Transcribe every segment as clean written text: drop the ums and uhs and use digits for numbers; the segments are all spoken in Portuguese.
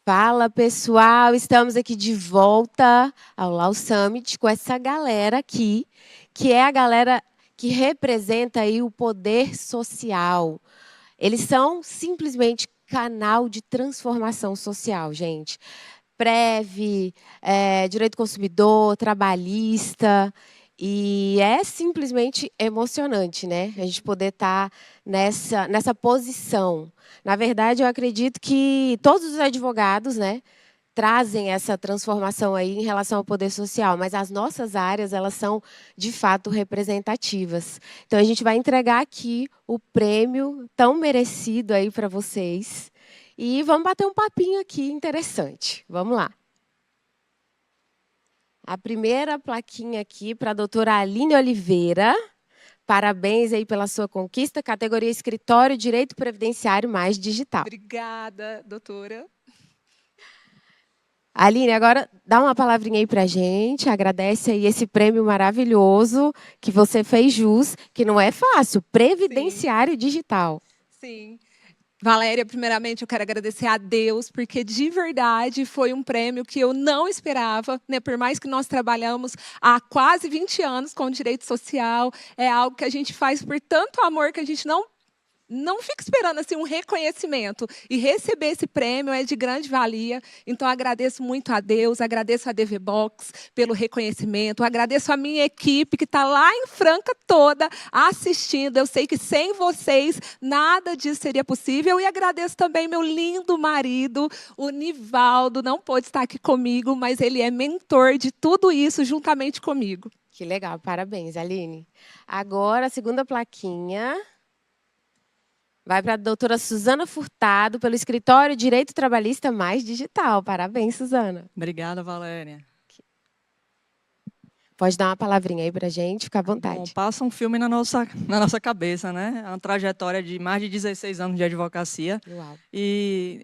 Fala, pessoal! Estamos aqui de volta ao Lau Summit com essa galera aqui, que é a galera que representa aí o poder social. Eles são simplesmente canal de transformação social, gente. Prev, direito do consumidor, trabalhista. E é simplesmente emocionante, né? A gente poder estar nessa posição. Na verdade, eu acredito que todos os advogados, né, trazem essa transformação aí em relação ao poder social, mas as nossas áreas, elas são de fato representativas. Então a gente vai entregar aqui o prêmio tão merecido aí para vocês. E vamos bater um papinho aqui interessante. Vamos lá. A primeira plaquinha aqui para a doutora Aline Oliveira. Parabéns aí pela sua conquista, categoria Escritório Direito Previdenciário mais Digital. Obrigada, doutora. Aline, agora dá uma palavrinha aí para a gente, agradece aí esse prêmio maravilhoso que você fez jus, que não é fácil, Previdenciário Digital. Sim. Valéria, primeiramente eu quero agradecer a Deus, porque de verdade foi um prêmio que eu não esperava, né? Por mais que nós trabalhamos há quase 20 anos com direito social, é algo que a gente faz por tanto amor que a gente não fica esperando assim um reconhecimento, e receber esse prêmio é de grande valia. Então agradeço muito a Deus, agradeço a DV Box pelo reconhecimento, agradeço a minha equipe que está lá em Franca toda assistindo. Eu sei que sem vocês nada disso seria possível, e agradeço também meu lindo marido, o Nivaldo. Não pôde estar aqui comigo, mas ele é mentor de tudo isso juntamente comigo. Que legal, parabéns, Aline. Agora, a segunda plaquinha vai para a doutora Suzana Furtado, pelo Escritório Direito Trabalhista mais Digital. Parabéns, Suzana. Obrigada, Valéria. Pode dar uma palavrinha aí para a gente, fica à vontade. Bom, passa um filme na nossa cabeça, né? É uma trajetória de mais de 16 anos de advocacia. Uau. E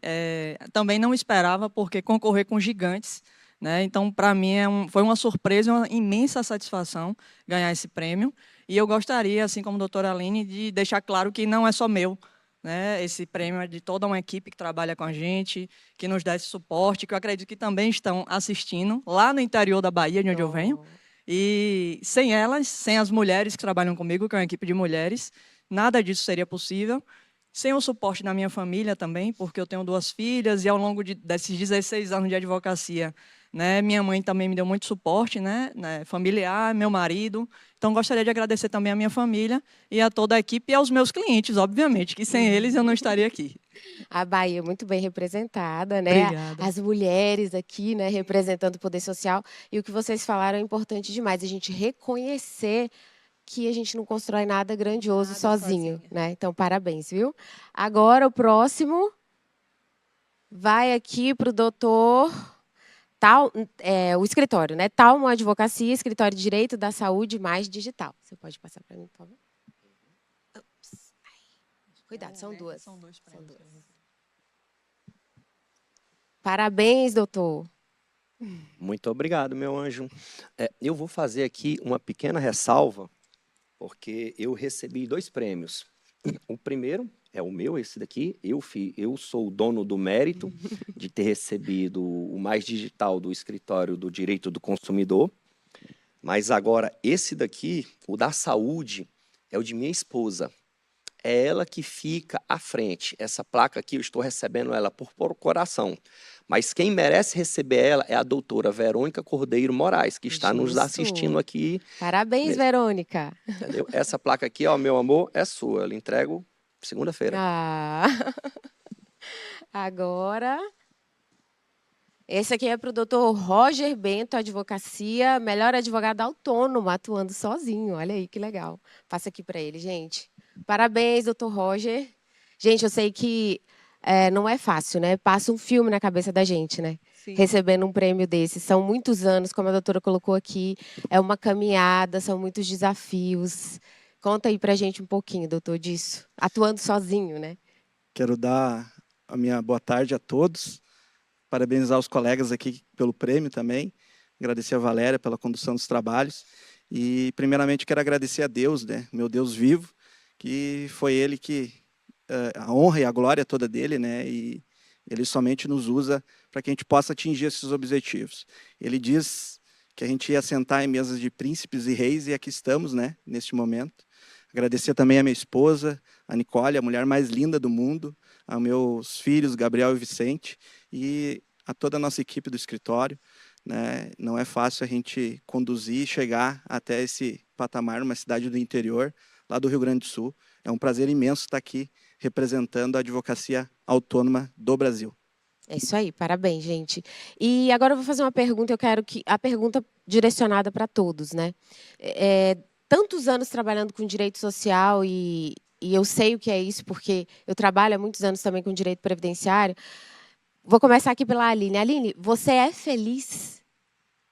também não esperava, porque concorrer com gigantes, né? Então, para mim, foi uma surpresa e uma imensa satisfação ganhar esse prêmio. E eu gostaria, assim como a doutora Aline, de deixar claro que não é só meu, né? Esse prêmio é de toda uma equipe que trabalha com a gente, que nos dá esse suporte, que eu acredito que também estão assistindo lá no interior da Bahia, de onde eu venho. E sem elas, sem as mulheres que trabalham comigo, que é uma equipe de mulheres, nada disso seria possível. Sem o suporte da minha família também, porque eu tenho 2 filhas, e ao longo desses 16 anos de advocacia, né, minha mãe também me deu muito suporte, né, familiar, meu marido. Então, gostaria de agradecer também à minha família e a toda a equipe e aos meus clientes, obviamente, que sem eles eu não estaria aqui. A Bahia muito bem representada, né? Obrigada. As mulheres aqui, né, representando o poder social. E o que vocês falaram é importante demais, a gente reconhecer que a gente não constrói nada grandioso sozinho, né? Então, parabéns, viu? Agora, o próximo vai aqui para o doutor... o escritório, né? Talmo Advocacia, Escritório de Direito da Saúde mais Digital. Você pode passar para mim, por favor? Ups. Cuidado, são duas. São dois prêmios. Parabéns, doutor. Muito obrigado, meu anjo. Eu vou fazer aqui uma pequena ressalva, porque eu recebi 2 prêmios. O primeiro é o meu, esse daqui. Eu sou o dono do mérito de ter recebido o mais digital do Escritório do Direito do Consumidor. Mas agora, esse daqui, o da saúde, é o de minha esposa. É ela que fica à frente. Essa placa aqui, eu estou recebendo ela por procuração. Mas quem merece receber ela é a doutora Verônica Cordeiro Moraes, que está nos assistindo aqui. Parabéns, Verônica. Entendeu? Essa placa aqui, ó, meu amor, é sua. Eu lhe entrego segunda-feira. Agora, esse aqui é para o doutor Roger Bento, Advocacia, melhor advogado autônomo, atuando sozinho. Olha aí, que legal. Passa aqui para ele, gente. Parabéns, doutor Roger. Gente, eu sei que não é fácil, né? Passa um filme na cabeça da gente, né? Sim. Recebendo um prêmio desse. São muitos anos, como a doutora colocou aqui. É uma caminhada, são muitos desafios. Conta aí para a gente um pouquinho, doutor, disso. Atuando sozinho, né? Quero dar a minha boa tarde a todos. Parabenizar os colegas aqui pelo prêmio também. Agradecer a Valéria pela condução dos trabalhos. E, primeiramente, quero agradecer a Deus, né? Meu Deus vivo, que foi Ele que... a honra e a glória toda dele, né? E Ele somente nos usa para que a gente possa atingir esses objetivos. Ele diz que a gente ia sentar em mesas de príncipes e reis, e aqui estamos, né, neste momento. Agradecer também a minha esposa, a Nicole, a mulher mais linda do mundo, aos meus filhos, Gabriel e Vicente, e a toda a nossa equipe do escritório. Né? Não é fácil a gente conduzir e chegar até esse patamar numa cidade do interior, lá do Rio Grande do Sul. É um prazer imenso estar aqui representando a advocacia autônoma do Brasil. É isso aí, parabéns, gente. E agora eu vou fazer uma pergunta, eu quero que a pergunta direcionada para todos, né? Tantos anos trabalhando com direito social e eu sei o que é isso, porque eu trabalho há muitos anos também com direito previdenciário. Vou começar aqui pela Aline. Aline, você é feliz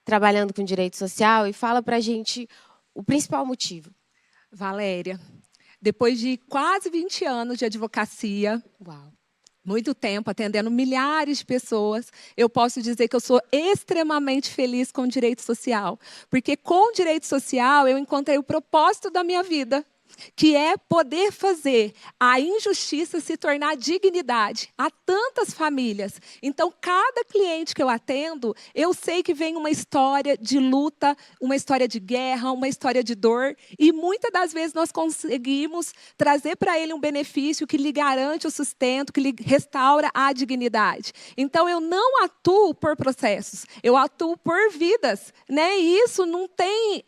trabalhando com direito social? E fala para a gente o principal motivo. Valéria, depois de quase 20 anos de advocacia, Uau. muito tempo atendendo milhares de pessoas, eu posso dizer que eu sou extremamente feliz com o direito social. Porque com o direito social eu encontrei o propósito da minha vida, que é poder fazer a injustiça se tornar dignidade a tantas famílias. Então, cada cliente que eu atendo, eu sei que vem uma história de luta, uma história de guerra, uma história de dor, e muitas das vezes nós conseguimos trazer para ele um benefício que lhe garante o sustento, que lhe restaura a dignidade. Então, eu não atuo por processos, eu atuo por vidas, né? E isso não tem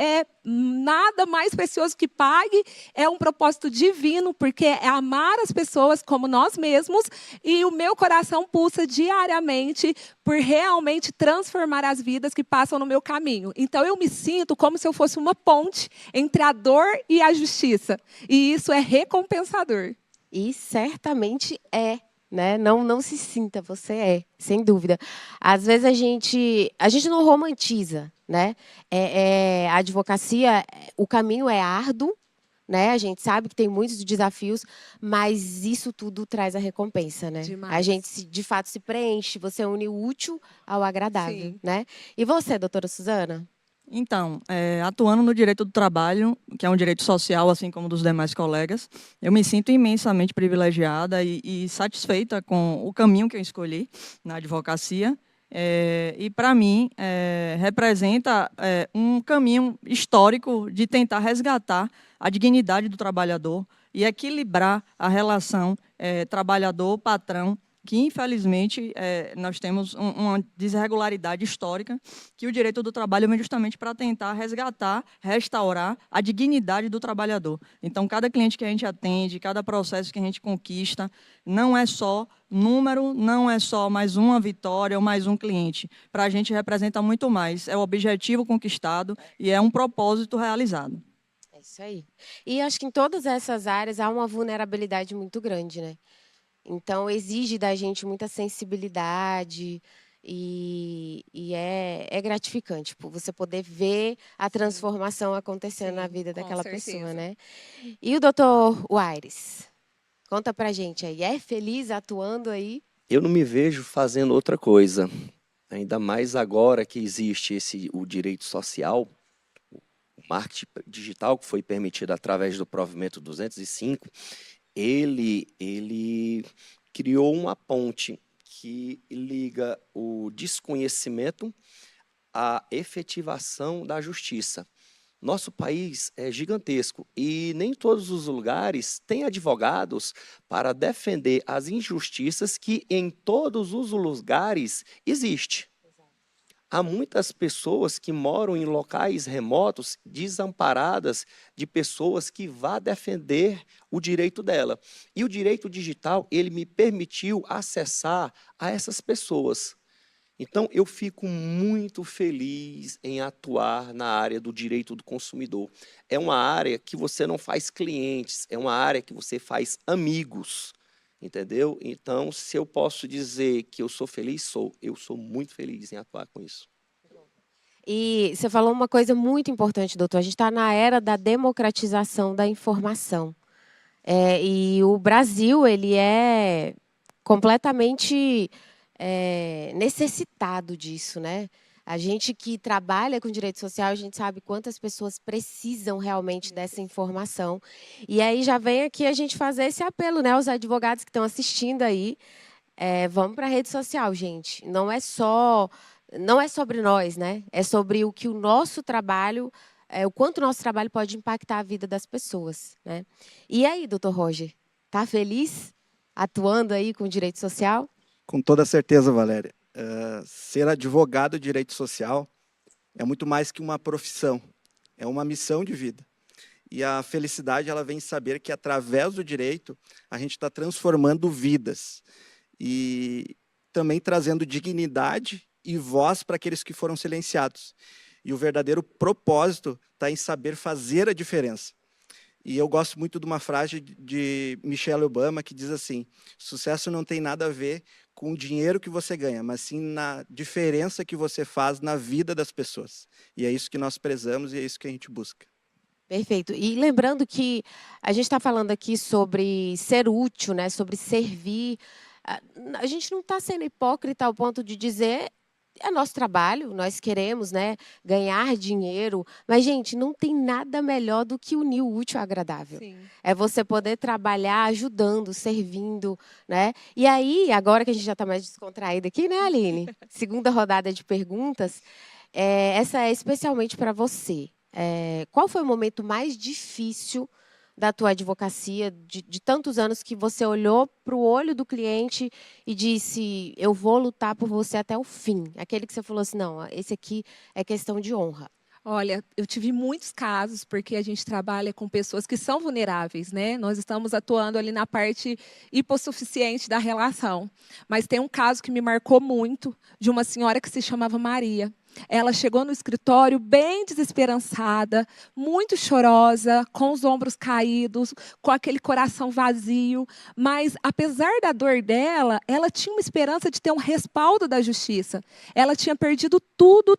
nada mais precioso que pague. É um propósito divino, porque é amar as pessoas como nós mesmos, e o meu coração pulsa diariamente por realmente transformar as vidas que passam no meu caminho. Então, eu me sinto como se eu fosse uma ponte entre a dor e a justiça. E isso é recompensador. E certamente é. Né? Não se sinta, você é, sem dúvida. Às vezes a gente não romantiza, né? A advocacia, o caminho é árduo, né? A gente sabe que tem muitos desafios, mas isso tudo traz a recompensa, né? Demais. A gente de fato se preenche, você une o útil ao agradável, Sim. né? E você, doutora Suzana? Então, atuando no direito do trabalho, que é um direito social, assim como dos demais colegas, eu me sinto imensamente privilegiada e satisfeita com o caminho que eu escolhi na advocacia. E, para mim, representa um caminho histórico de tentar resgatar a dignidade do trabalhador e equilibrar a relação trabalhador-patrão, que, infelizmente, nós temos uma desregularidade histórica, que o direito do trabalho vem justamente para tentar resgatar, restaurar a dignidade do trabalhador. Então, cada cliente que a gente atende, cada processo que a gente conquista, não é só número, não é só mais uma vitória ou mais um cliente. Para a gente representa muito mais. É o objetivo conquistado e é um propósito realizado. É isso aí. E acho que em todas essas áreas há uma vulnerabilidade muito grande, né? Então, exige da gente muita sensibilidade e é gratificante, tipo, você poder ver a transformação acontecendo na vida com daquela certeza. pessoa, né? E o doutor Waires? Conta pra gente aí, é feliz atuando aí? Eu não me vejo fazendo outra coisa, ainda mais agora que existe o direito social, o marketing digital, que foi permitido através do provimento 205, ele criou uma ponte que liga o desconhecimento à efetivação da justiça. Nosso país é gigantesco e nem todos os lugares têm advogados para defender as injustiças que em todos os lugares existe. Há muitas pessoas que moram em locais remotos, desamparadas de pessoas que vão defender o direito dela. E o direito digital, ele me permitiu acessar a essas pessoas. Então, eu fico muito feliz em atuar na área do direito do consumidor. É uma área que você não faz clientes, é uma área que você faz amigos. Entendeu? Então, se eu posso dizer que eu sou feliz, eu sou muito feliz em atuar com isso. E você falou uma coisa muito importante, doutor. A gente está na era da democratização da informação. E o Brasil, ele é completamente necessitado disso, né? A gente que trabalha com direito social, a gente sabe quantas pessoas precisam realmente dessa informação. E aí já vem aqui a gente fazer esse apelo, né? Os advogados que estão assistindo aí, vamos para a rede social, gente. Não é sobre nós, né? É sobre o que o nosso trabalho, o quanto o nosso trabalho pode impactar a vida das pessoas, né? E aí, doutor Roger, tá feliz atuando aí com o direito social? Com toda certeza, Valéria. Ser advogado de direito social é muito mais que uma profissão, é uma missão de vida. E a felicidade ela vem saber que, através do direito, a gente está transformando vidas e também trazendo dignidade e voz para aqueles que foram silenciados. E o verdadeiro propósito está em saber fazer a diferença. E eu gosto muito de uma frase de Michelle Obama que diz assim: sucesso não tem nada a ver com o dinheiro que você ganha, mas sim na diferença que você faz na vida das pessoas. E é isso que nós prezamos e é isso que a gente busca. Perfeito. E lembrando que a gente está falando aqui sobre ser útil, né? Sobre servir. A gente não está sendo hipócrita ao ponto de dizer é nosso trabalho, nós queremos, né, ganhar dinheiro, mas, gente, não tem nada melhor do que unir o útil ao agradável. Sim. É você poder trabalhar ajudando, servindo, né? E aí, agora que a gente já está mais descontraída aqui, né, Aline? Segunda rodada de perguntas, essa é especialmente para você. Qual foi o momento mais difícil da tua advocacia, de tantos anos que você olhou para o olho do cliente e disse, eu vou lutar por você até o fim? Aquele que você falou assim, não, esse aqui é questão de honra. Olha, eu tive muitos casos, porque a gente trabalha com pessoas que são vulneráveis, né? Nós estamos atuando ali na parte hipossuficiente da relação. Mas tem um caso que me marcou muito, de uma senhora que se chamava Maria. Ela chegou no escritório bem desesperançada, muito chorosa, com os ombros caídos, com aquele coração vazio. Mas, apesar da dor dela, ela tinha uma esperança de ter um respaldo da justiça. Ela tinha perdido tudo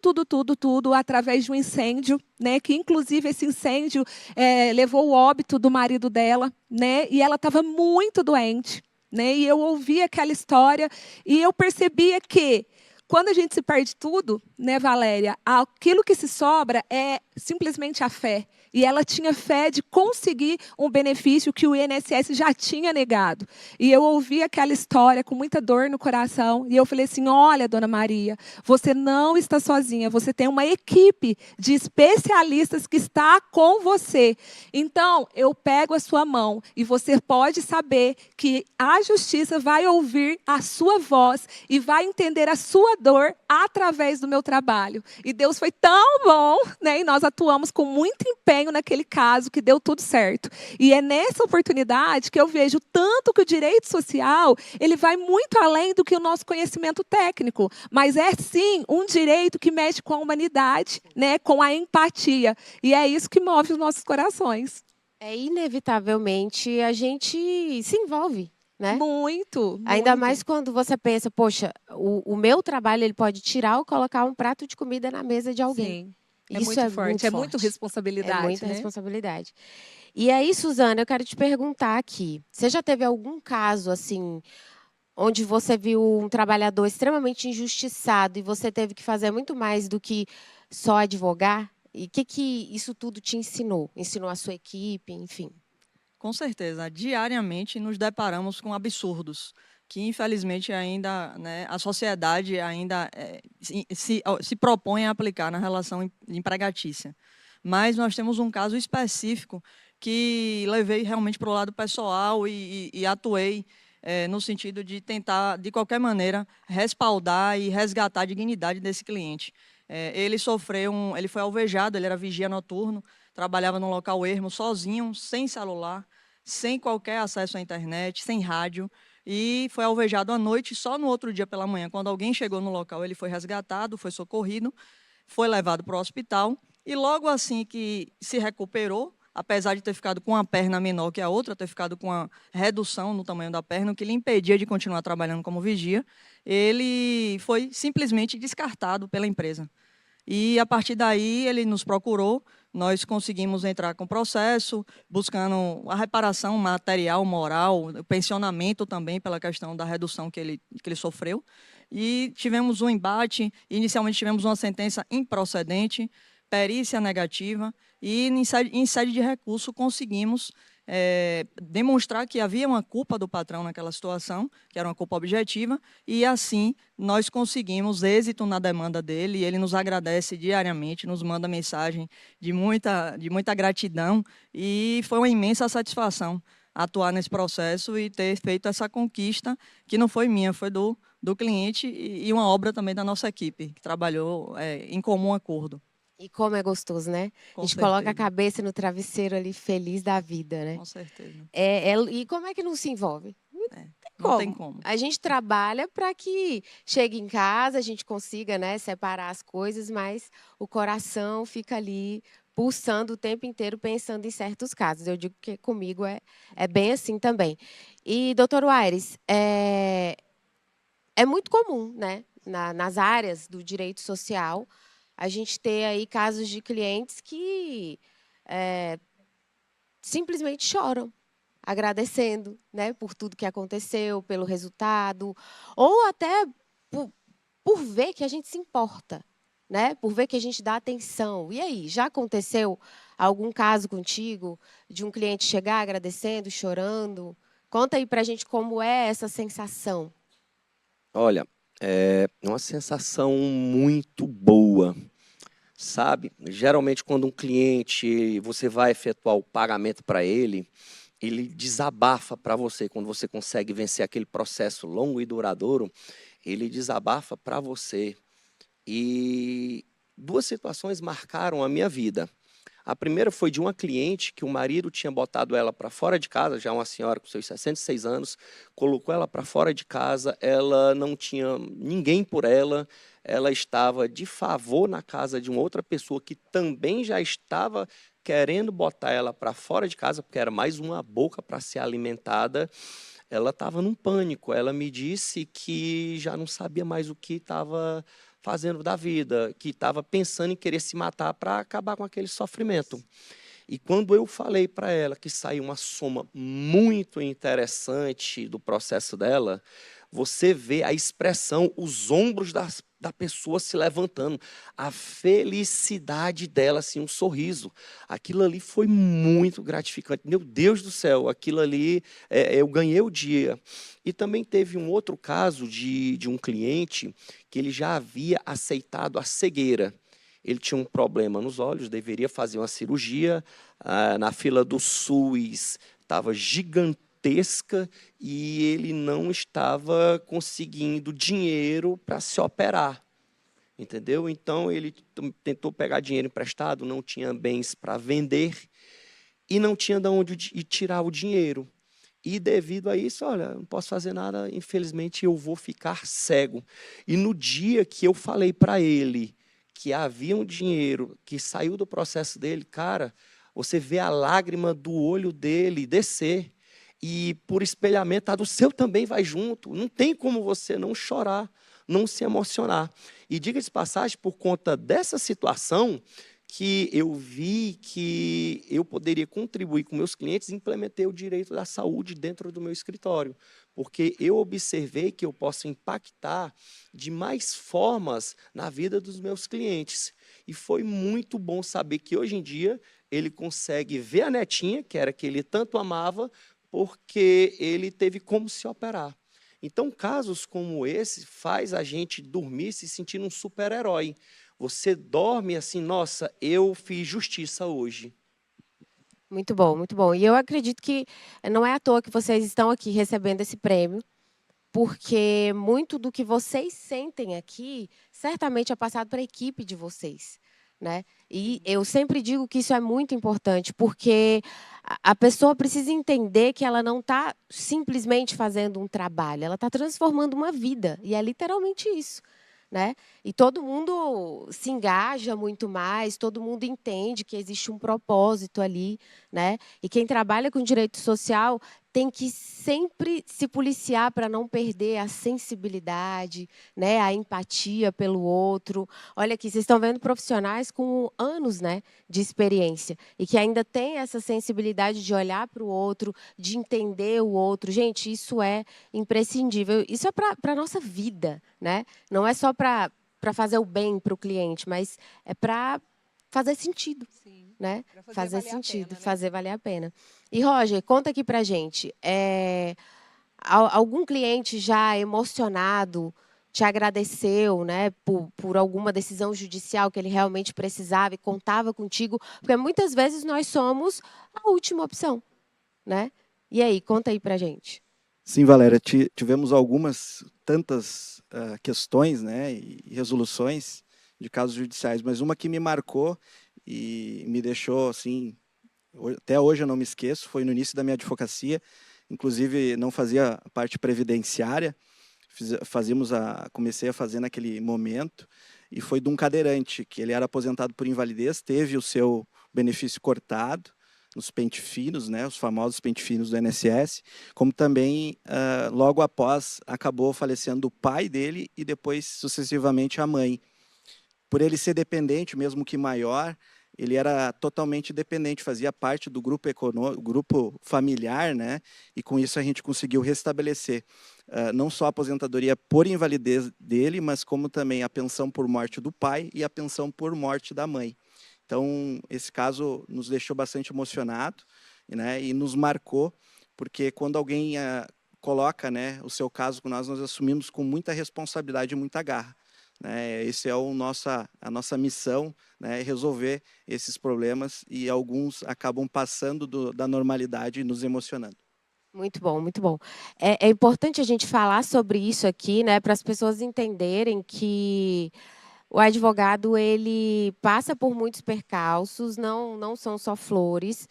através de um incêndio, né? Que, inclusive, esse incêndio levou o óbito do marido dela, né? E ela estava muito doente, né? E eu ouvi aquela história e eu percebia que, quando a gente se perde tudo, né, Valéria, aquilo que se sobra é simplesmente a fé. E ela tinha fé de conseguir um benefício que o INSS já tinha negado. E eu ouvi aquela história com muita dor no coração. E eu falei assim, olha, dona Maria, você não está sozinha. Você tem uma equipe de especialistas que está com você. Então, eu pego a sua mão e você pode saber que a justiça vai ouvir a sua voz e vai entender a sua dor através do meu trabalho. E Deus foi tão bom, né? E nós atuamos com muito empenho naquele caso, que deu tudo certo. E é nessa oportunidade que eu vejo tanto que o direito social, ele vai muito além do que o nosso conhecimento técnico, mas é sim um direito que mexe com a humanidade, né, com a empatia. E é isso que move os nossos corações. Inevitavelmente a gente se envolve, né? Muito. Ainda mais quando você pensa, poxa, o meu trabalho ele pode tirar ou colocar um prato de comida na mesa de alguém. Sim. Isso é muito forte. É muito responsabilidade. É muita né? responsabilidade. E aí, Suzana, eu quero te perguntar aqui. Você já teve algum caso, assim, onde você viu um trabalhador extremamente injustiçado e você teve que fazer muito mais do que só advogar? E o que isso tudo te ensinou? Ensinou a sua equipe, enfim? Com certeza. Diariamente nos deparamos com absurdos que, infelizmente, ainda, né, a sociedade ainda se propõe a aplicar na relação empregatícia. Mas nós temos um caso específico que levei realmente para o lado pessoal e atuei no sentido de tentar, de qualquer maneira, respaldar e resgatar a dignidade desse cliente. Ele foi alvejado, ele era vigia noturno, trabalhava num local ermo, sozinho, sem celular, sem qualquer acesso à internet, sem rádio, e foi alvejado à noite. Só no outro dia pela manhã, quando alguém chegou no local, ele foi resgatado, foi socorrido, foi levado para o hospital, e logo assim que se recuperou, apesar de ter ficado com uma perna menor que a outra, ter ficado com uma redução no tamanho da perna, o que lhe impedia de continuar trabalhando como vigia, ele foi simplesmente descartado pela empresa. E, a partir daí, ele nos procurou, nós conseguimos entrar com o processo, buscando a reparação material, moral, o pensionamento também, pela questão da redução que ele sofreu. E tivemos um embate, inicialmente tivemos uma sentença improcedente, perícia negativa, e em sede de recurso conseguimos demonstrar que havia uma culpa do patrão naquela situação, que era uma culpa objetiva, e assim nós conseguimos êxito na demanda dele, e ele nos agradece diariamente, nos manda mensagem de muita gratidão, e foi uma imensa satisfação atuar nesse processo e ter feito essa conquista, que não foi minha, foi do cliente e uma obra também da nossa equipe, que trabalhou em comum acordo. E como é gostoso, né? Com A gente certeza. coloca a cabeça no travesseiro ali, feliz da vida, né? Com certeza. E como é que não se envolve? Não tem como. A gente trabalha para que chegue em casa, a gente consiga, né, separar as coisas, mas o coração fica ali pulsando o tempo inteiro, pensando em certos casos. Eu digo que comigo é bem assim também. E, doutor Aires, é muito comum, né, nas áreas do direito social, a gente ter aí casos de clientes que simplesmente choram, agradecendo, né, por tudo que aconteceu, pelo resultado, ou até por ver que a gente se importa, né, por ver que a gente dá atenção. E aí, já aconteceu algum caso contigo de um cliente chegar agradecendo, chorando? Conta aí para a gente como é essa sensação. Olha, é uma sensação muito boa, sabe? Geralmente, quando um cliente, você vai efetuar o pagamento para ele desabafa para você. Quando você consegue vencer aquele processo longo e duradouro, ele desabafa para você. E duas situações marcaram a minha vida. A primeira foi de uma cliente que o marido tinha botado ela para fora de casa, já uma senhora com seus 66 anos, colocou ela para fora de casa, ela não tinha ninguém por ela, ela estava de favor na casa de uma outra pessoa que também já estava querendo botar ela para fora de casa, porque era mais uma boca para ser alimentada. Ela estava num pânico, ela me disse que já não sabia mais o que estava fazendo da vida, que estava pensando em querer se matar para acabar com aquele sofrimento. E quando eu falei para ela que saiu uma soma muito interessante do processo dela, você vê a expressão, os ombros da pessoa se levantando, a felicidade dela, assim, um sorriso. Aquilo ali foi muito gratificante. Meu Deus do céu, aquilo ali, eu ganhei o dia. E também teve um outro caso de um cliente que ele já havia aceitado a cegueira. Ele tinha um problema nos olhos, deveria fazer uma cirurgia. Na fila do SUS estava gigantesca e ele não estava conseguindo dinheiro para se operar. Entendeu? Então, ele tentou pegar dinheiro emprestado, não tinha bens para vender e não tinha de onde tirar o dinheiro. E, devido a isso, olha, não posso fazer nada, infelizmente, eu vou ficar cego. E no dia que eu falei para ele que havia um dinheiro que saiu do processo dele, cara, você vê a lágrima do olho dele descer. E, por espelhamento, a do seu também vai junto. Não tem como você não chorar, não se emocionar. E, diga-se de passagem, por conta dessa situação, que eu vi que eu poderia contribuir com meus clientes, implementei o direito da saúde dentro do meu escritório, porque eu observei que eu posso impactar de mais formas na vida dos meus clientes. E foi muito bom saber que, hoje em dia, ele consegue ver a netinha, que era que ele tanto amava, porque ele teve como se operar. Então, casos como esse faz a gente dormir se sentindo um super-herói. Você dorme assim, nossa, eu fiz justiça hoje. Muito bom, muito bom. E eu acredito que não é à toa que vocês estão aqui recebendo esse prêmio, porque muito do que vocês sentem aqui, certamente é passado para a equipe de vocês, né? E eu sempre digo que isso é muito importante, porque a pessoa precisa entender que ela não está simplesmente fazendo um trabalho, ela está transformando uma vida, e é literalmente isso. Né? E todo mundo se engaja muito mais, todo mundo entende que existe um propósito ali, né? E quem trabalha com direito social tem que sempre se policiar para não perder a sensibilidade, né? A empatia pelo outro. Olha aqui, vocês estão vendo profissionais com anos, né, de experiência e que ainda tem essa sensibilidade de olhar para o outro, de entender o outro. Gente, isso é imprescindível. Isso é para a nossa vida, né? Não é só para fazer o bem para o cliente, mas é para fazer sentido, Sim, né? pra Fazer valer a sentido, pena, né? fazer valer a pena. E, Roger, conta aqui pra gente. Algum cliente já emocionado te agradeceu, né, por alguma decisão judicial que ele realmente precisava e contava contigo? Porque muitas vezes nós somos a última opção, né? E aí, conta aí pra gente. Sim, Valéria, tivemos tantas questões, né, e resoluções de casos judiciais, mas uma que me marcou e me deixou assim, até hoje eu não me esqueço, foi no início da minha advocacia, inclusive não fazia a parte previdenciária, comecei a fazer naquele momento, e foi de um cadeirante, que ele era aposentado por invalidez, teve o seu benefício cortado, nos pente finos, né, os famosos pente finos do INSS, como também, logo após, acabou falecendo o pai dele e depois, sucessivamente, a mãe. Por ele ser dependente, mesmo que maior, ele era totalmente dependente, fazia parte do grupo econômico, grupo familiar, né? E com isso a gente conseguiu restabelecer não só a aposentadoria por invalidez dele, mas como também a pensão por morte do pai e a pensão por morte da mãe. Então, esse caso nos deixou bastante emocionado, né? E nos marcou, porque quando alguém coloca, né, o seu caso com nós assumimos com muita responsabilidade e muita garra. Esse é a nossa missão, né, resolver esses problemas, e alguns acabam passando da normalidade e nos emocionando. Muito bom, muito bom. É importante a gente falar sobre isso aqui, né, para as pessoas entenderem que o advogado ele passa por muitos percalços, não são só flores,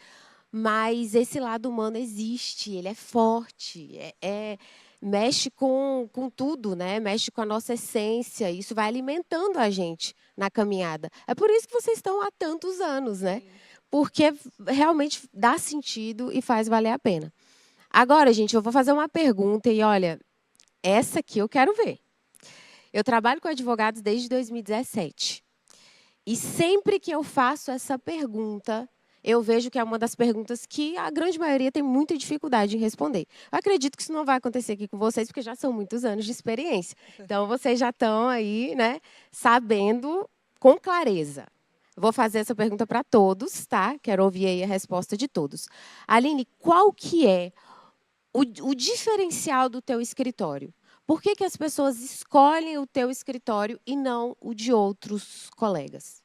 mas esse lado humano existe, ele é forte, mexe com tudo, né? Mexe com a nossa essência, isso vai alimentando a gente na caminhada. É por isso que vocês estão há tantos anos, né? Porque realmente dá sentido e faz valer a pena. Agora, gente, eu vou fazer uma pergunta e, olha, essa aqui eu quero ver. Eu trabalho com advogados desde 2017. E sempre que eu faço essa pergunta, eu vejo que é uma das perguntas que a grande maioria tem muita dificuldade em responder. Eu acredito que isso não vai acontecer aqui com vocês, porque já são muitos anos de experiência. Então, vocês já estão aí, né, sabendo com clareza. Vou fazer essa pergunta para todos, tá? Quero ouvir aí a resposta de todos. Aline, qual que é o diferencial do teu escritório? Por que as pessoas escolhem o teu escritório e não o de outros colegas?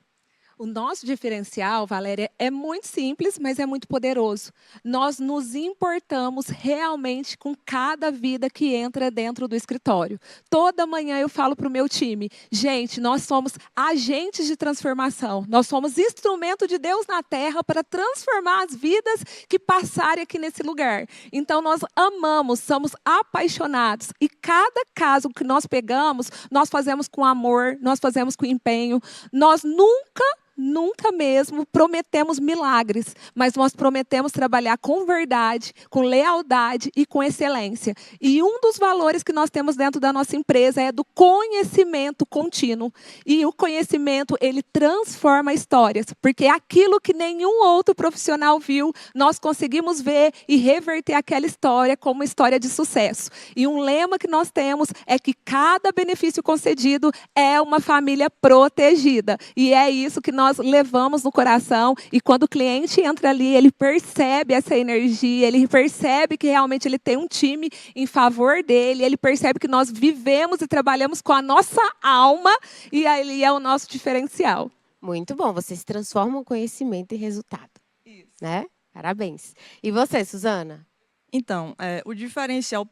O nosso diferencial, Valéria, é muito simples, mas é muito poderoso. Nós nos importamos realmente com cada vida que entra dentro do escritório. Toda manhã eu falo para o meu time, gente, nós somos agentes de transformação. Nós somos instrumento de Deus na terra para transformar as vidas que passarem aqui nesse lugar. Então, nós amamos, somos apaixonados. E cada caso que nós pegamos, nós fazemos com amor, nós fazemos com empenho. Nós nunca mesmo prometemos milagres, mas nós prometemos trabalhar com verdade, com lealdade e com excelência. E um dos valores que nós temos dentro da nossa empresa é do conhecimento contínuo. E o conhecimento, ele transforma histórias, porque aquilo que nenhum outro profissional viu, nós conseguimos ver e reverter aquela história como uma história de sucesso. E um lema que nós temos é que cada benefício concedido é uma família protegida. E é isso que nós levamos no coração, e quando o cliente entra ali, ele percebe essa energia, ele percebe que realmente ele tem um time em favor dele, ele percebe que nós vivemos e trabalhamos com a nossa alma, e ali é o nosso diferencial. Muito bom, vocês transformam conhecimento em resultado. Isso. Né? Parabéns. E você, Suzana? Então, o diferencial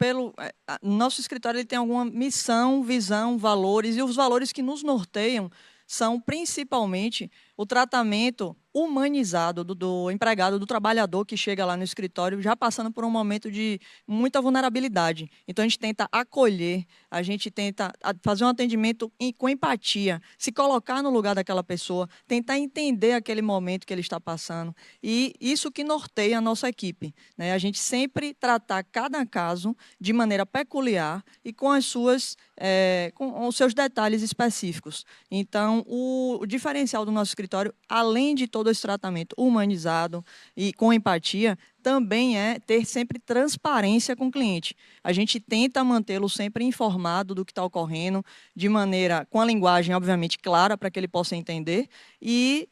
nosso escritório ele tem alguma missão, visão, valores, e os valores que nos norteiam são principalmente o tratamento humanizado do empregado, do trabalhador que chega lá no escritório, já passando por um momento de muita vulnerabilidade. Então, a gente tenta acolher, a gente tenta fazer um atendimento com empatia, se colocar no lugar daquela pessoa, tentar entender aquele momento que ele está passando. E isso que norteia a nossa equipe, né? A gente sempre tratar cada caso de maneira peculiar e com com os seus detalhes específicos. Então, o diferencial do nosso escritório, além de todo esse tratamento humanizado e com empatia, também é ter sempre transparência com o cliente. A gente tenta mantê-lo sempre informado do que está ocorrendo, de maneira, com a linguagem, obviamente, clara, para que ele possa entender, e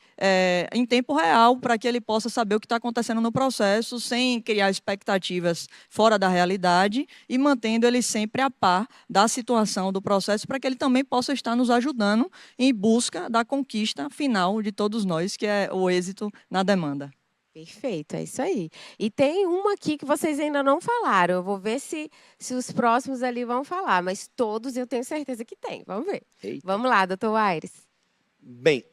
em tempo real, para que ele possa saber o que está acontecendo no processo, sem criar expectativas fora da realidade, e mantendo ele sempre a par da situação do processo, para que ele também possa estar nos ajudando em busca da conquista final de todos nós, que é o êxito na demanda. Perfeito, é isso aí. E tem uma aqui que vocês ainda não falaram. Eu vou ver se os próximos ali vão falar, mas todos eu tenho certeza que tem. Vamos ver. Eita. Vamos lá, doutor Aires. Bem,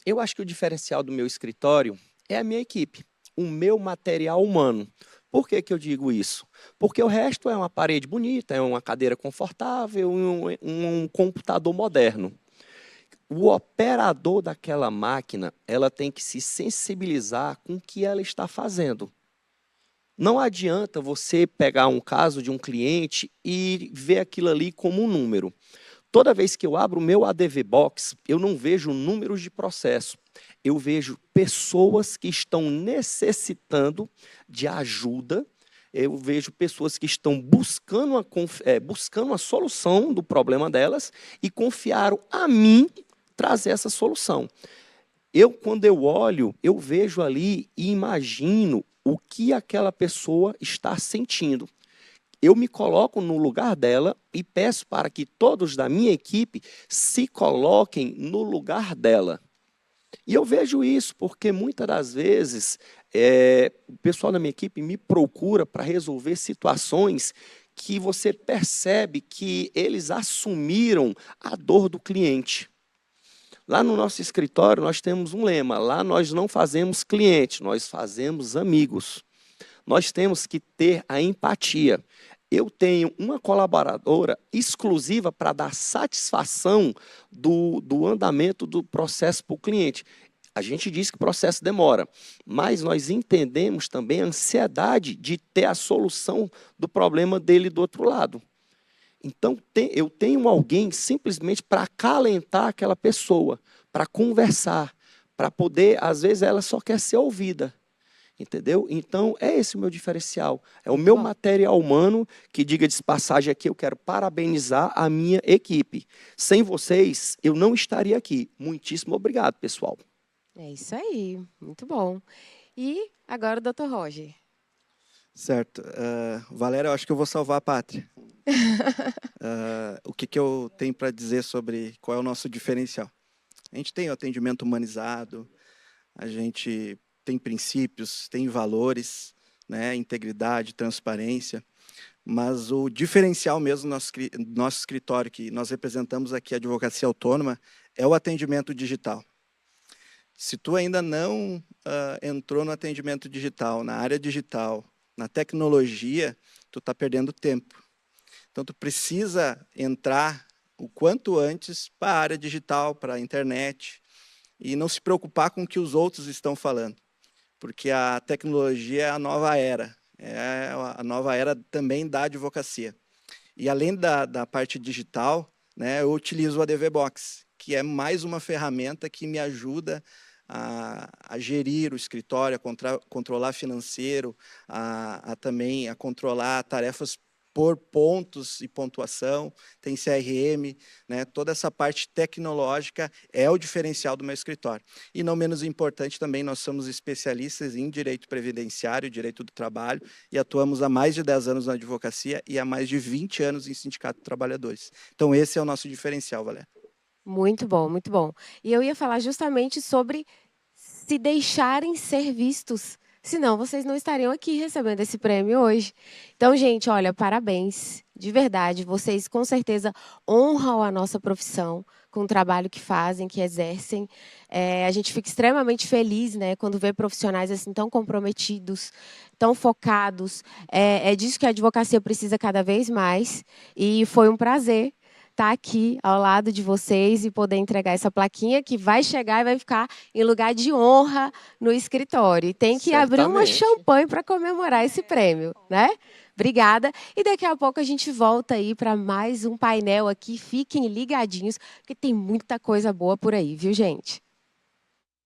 eu acho que o diferencial do meu escritório é a minha equipe, o meu material humano. Por que que eu digo isso? Porque o resto é uma parede bonita, é uma cadeira confortável, um computador moderno. O operador daquela máquina, ela tem que se sensibilizar com o que ela está fazendo. Não adianta você pegar um caso de um cliente e ver aquilo ali como um número. Toda vez que eu abro o meu ADV Box, eu não vejo números de processo. Eu vejo pessoas que estão necessitando de ajuda. Eu vejo pessoas que estão buscando uma solução do problema delas e confiaram a mim trazer essa solução. Quando eu olho, eu vejo ali e imagino o que aquela pessoa está sentindo. Eu me coloco no lugar dela e peço para que todos da minha equipe se coloquem no lugar dela. E eu vejo isso porque muitas das vezes o pessoal da minha equipe me procura para resolver situações que você percebe que eles assumiram a dor do cliente. Lá no nosso escritório, nós temos um lema. Lá nós não fazemos cliente, nós fazemos amigos. Nós temos que ter a empatia. Eu tenho uma colaboradora exclusiva para dar satisfação do andamento do processo para o cliente. A gente diz que o processo demora, mas nós entendemos também a ansiedade de ter a solução do problema dele do outro lado. Então, eu tenho alguém simplesmente para acalentar aquela pessoa, para conversar, para poder, às vezes, ela só quer ser ouvida, entendeu? Então, é esse o meu diferencial. É o meu material humano, que, diga de passagem aqui, eu quero parabenizar a minha equipe. Sem vocês, eu não estaria aqui. Muitíssimo obrigado, pessoal. É isso aí, muito bom. E agora o doutor Roger. Certo. Valéria, eu acho que eu vou salvar a pátria. O que eu tenho para dizer sobre qual é o nosso diferencial? A gente tem o atendimento humanizado, a gente tem princípios, tem valores, né, integridade, transparência, mas o diferencial mesmo do nosso escritório, que nós representamos aqui a Advocacia Autônoma, é o atendimento digital. Se tu ainda não entrou no atendimento digital, na área digital, na tecnologia, tu está perdendo tempo. Então, tu precisa entrar o quanto antes para a área digital, para a internet, e não se preocupar com o que os outros estão falando, porque a tecnologia é a nova era, é a nova era também da advocacia. E além da parte digital, né, eu utilizo o ADV Box, que é mais uma ferramenta que me ajuda a gerir o escritório, a controlar financeiro, também a controlar tarefas por pontos e pontuação, tem CRM, né? Toda essa parte tecnológica é o diferencial do meu escritório. E não menos importante também, nós somos especialistas em direito previdenciário, direito do trabalho, e atuamos há mais de 10 anos na advocacia e há mais de 20 anos em sindicato de trabalhadores. Então, esse é o nosso diferencial, Valéria. Muito bom, muito bom. E eu ia falar justamente sobre se deixarem ser vistos, senão vocês não estariam aqui recebendo esse prêmio hoje. Então, gente, olha, parabéns, de verdade, vocês com certeza honram a nossa profissão com o trabalho que fazem, que exercem. A gente fica extremamente feliz, né, quando vê profissionais assim tão comprometidos, tão focados. É disso que a advocacia precisa cada vez mais. E foi um prazer estar aqui ao lado de vocês e poder entregar essa plaquinha que vai chegar e vai ficar em lugar de honra no escritório. E tem que abrir uma champanhe para comemorar esse prêmio, né? Obrigada. E daqui a pouco a gente volta aí para mais um painel aqui. Fiquem ligadinhos, porque tem muita coisa boa por aí, viu, gente?